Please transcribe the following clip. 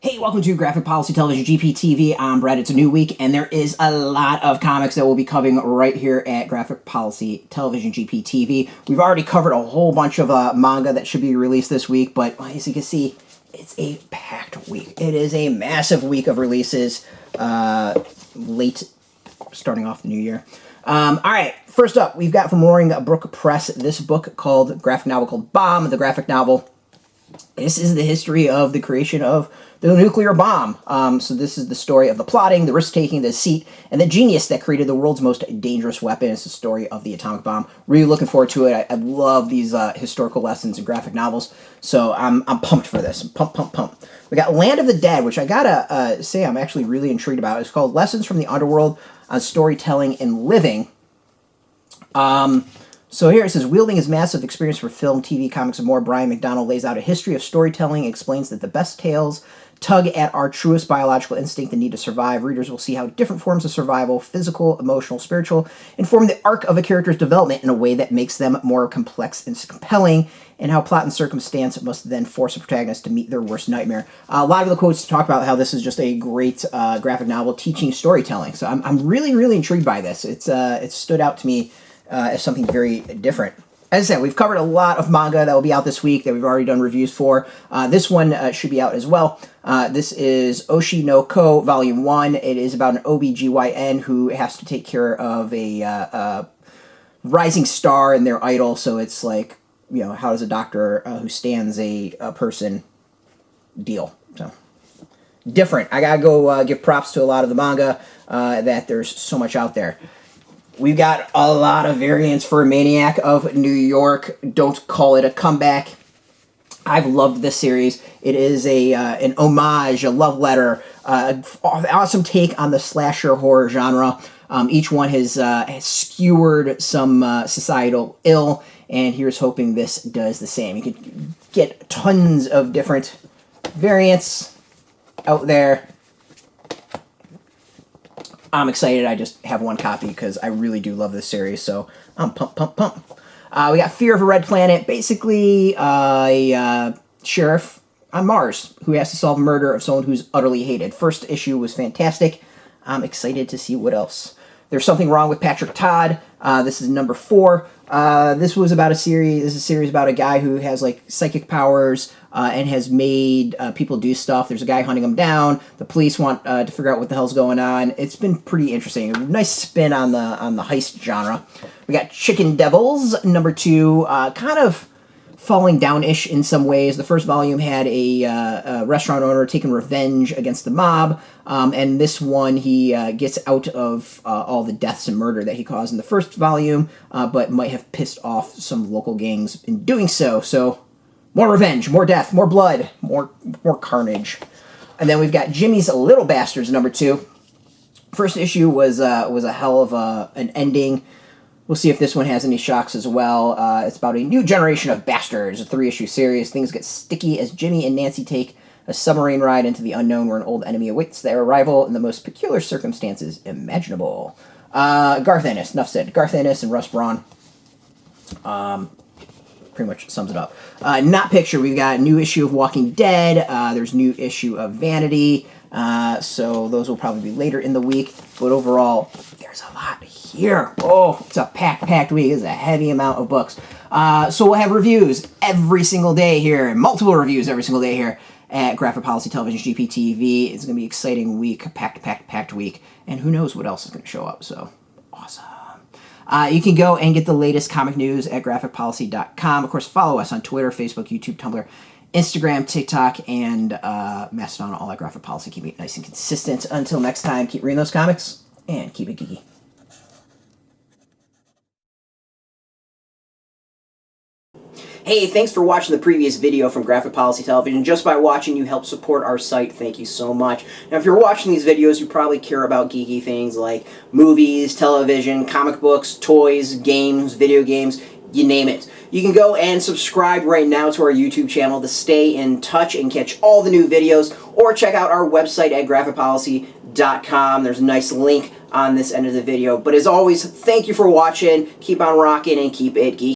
Hey, welcome to Graphic Policy Television GPTV. I'm Brett. It's a new week, and there is a lot of comics that we'll be covering right here at Graphic Policy Television GPTV. We've already covered a whole bunch of manga that should be released this week, but as you can see, it's a packed week. It is a massive week of releases, late starting off the new year. All right, first up, we've got from Brook Press this book called graphic novel called Bomb, the graphic novel. This is the history of the creation of the nuclear bomb. So this is the story of the plotting, the risk-taking, the deceit, and the genius that created the world's most dangerous weapon. It's the story of the atomic bomb. Really looking forward to it. I love these historical lessons in graphic novels, so I'm pumped for this. Pumped. We got Land of the Dead, which I gotta say I'm actually really intrigued about. It's called Lessons from the Underworld on Storytelling and Living. So here it says, wielding his massive experience for film, TV, comics, and more, Brian McDonald lays out a history of storytelling and explains that the best tales tug at our truest biological instinct and need to survive. Readers will see how different forms of survival, physical, emotional, spiritual, inform the arc of a character's development in a way that makes them more complex and compelling, and how plot and circumstance must then force a protagonist to meet their worst nightmare. A lot of the quotes talk about how this is just a great graphic novel teaching storytelling. So I'm really intrigued by this. It's stood out to me as something very different. As I said, we've covered a lot of manga that will be out this week that we've already done reviews for. This one should be out as well. This is Oshi No Ko, Volume 1. It is about an OBGYN who has to take care of a rising star and their idol. So it's like, you know, how does a doctor who stands a person deal? So different. I gotta go give props to a lot of the manga that there's so much out there. We've got a lot of variants for Maniac of New York. Don't call it a comeback. I've loved this series. It is an homage, a love letter, an awesome take on the slasher horror genre. Each one has skewered some societal ill, and here's hoping this does the same. You could get tons of different variants out there. I'm excited. I just have one copy because I really do love this series, so I'm pumped. We got Fear of a Red Planet, basically a sheriff on Mars who has to solve a murder of someone who's utterly hated. First issue was fantastic. I'm excited to see what else. There's Something Wrong with Patrick Todd. This is number 4. This is a series about a guy who has like psychic powers and has made people do stuff. There's a guy hunting him down. The police want to figure out what the hell's going on. It's been pretty interesting. A nice spin on the heist genre. We got Chicken Devils, number 2. Kind of falling down-ish in some ways. The first volume had a restaurant owner taking revenge against the mob, and this one he gets out of all the deaths and murder that he caused in the first volume, but might have pissed off some local gangs in doing so. So more revenge, more death, more blood, more carnage. And then we've got Jimmy's Little Bastards, number 2. First issue was a hell of an ending. We'll see if this one has any shocks as well. It's about a new generation of bastards, a 3-issue series. Things get sticky as Jimmy and Nancy take a submarine ride into the unknown where an old enemy awaits their arrival in the most peculiar circumstances imaginable. Garth Ennis, enough said. Garth Ennis and Russ Braun. Pretty much sums it up. Not Picture, we've got a new issue of Walking Dead. There's a new issue of Vanity. So those will probably be later in the week. But overall, there's a lot here. Oh, it's a packed week. It's a heavy amount of books. So we'll have reviews every single day here, multiple reviews every single day here at Graphic Policy Television GPTV. It's going to be an exciting week, packed week, and who knows what else is going to show up. So awesome. You can go and get the latest comic news at graphicpolicy.com. Of course, follow us on Twitter, Facebook, YouTube, Tumblr, Instagram, TikTok, and Mastodon, all at Graphic Policy. Keep it nice and consistent. Until next time, keep reading those comics and keep it geeky. Hey, thanks for watching the previous video from Graphic Policy Television. Just by watching, you help support our site. Thank you so much. Now, if you're watching these videos, you probably care about geeky things like movies, television, comic books, toys, games, video games, you name it. You can go and subscribe right now to our YouTube channel to stay in touch and catch all the new videos, or check out our website at graphicpolicy.com. There's a nice link on this end of the video. But as always, thank you for watching. Keep on rocking and keep it geeky.